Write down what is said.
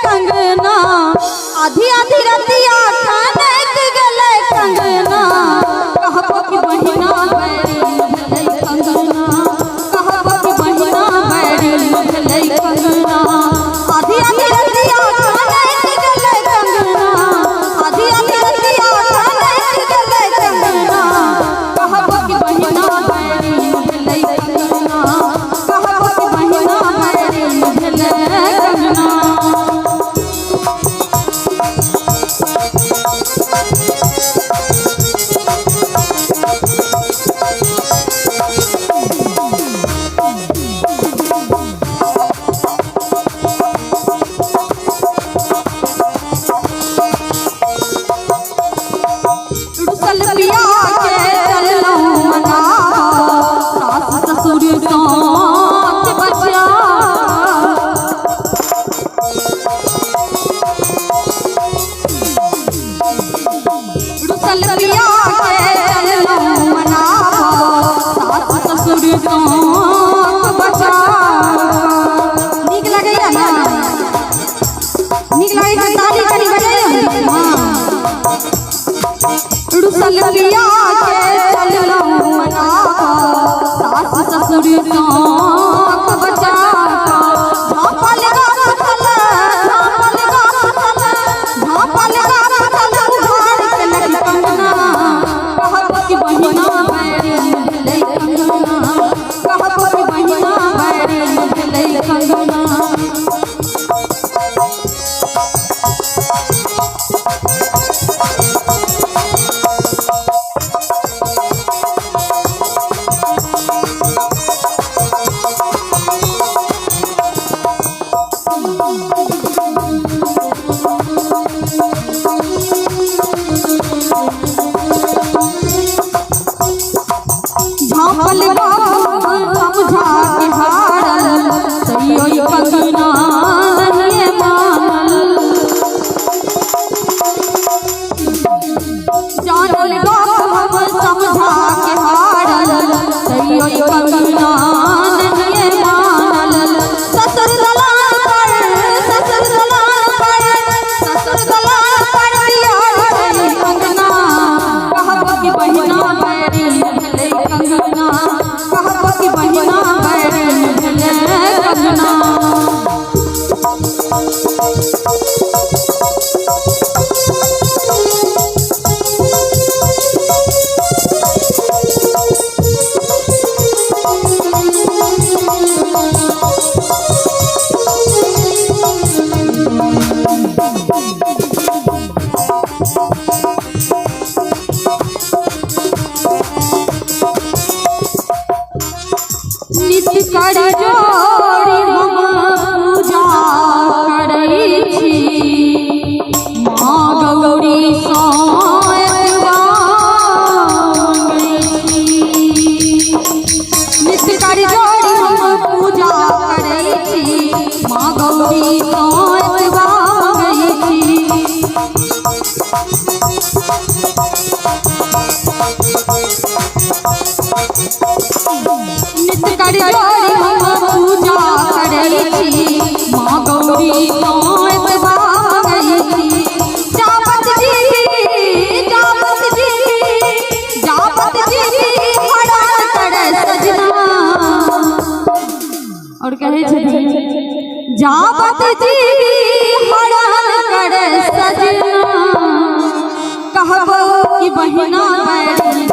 कंगना आधी आधी रतिया खाने के गले कंगना कहबो कि बहिना बैरी भले कंगना कहबो कि बहिना बैरी भले कंगना आधी आधी रतिया खाने के गले कंगना आधी आधी रतिया खाने के गले कंगना कहबो कि बहिना बैरी भले कंगना कहबो कि बहिना बैरी भले कंगना। सलिया के चललो मनावा सास ससुर गाँव बचा झापल गा फसल उधार के लग कंगना कहबो कि बहिना बैरी भले कंगना कहबो कि बहिना बैरी भले कंगना। झापल समझा के हारल सैयो कंगना ये मानल जानल हम समझा के हारल सैयो कंगना ये मानल ससुर दलाल पर यार कंगना कहबो कि बहिना बैरी भले कंगना कहबो कि बहिना बैरी भले कंगना। नित्य कर जोड़ी हम पूजा करै छी माँ गौरी नित्य कर जोड़ी हम पूजा करै छी माँ गौरी नित्य कर जोड़ी हम पूजा करै छी माँ गौरी जापत जी हरण करे सजना और कहे जापत जी हरण करे सजना कहबो कि बहिना बैरी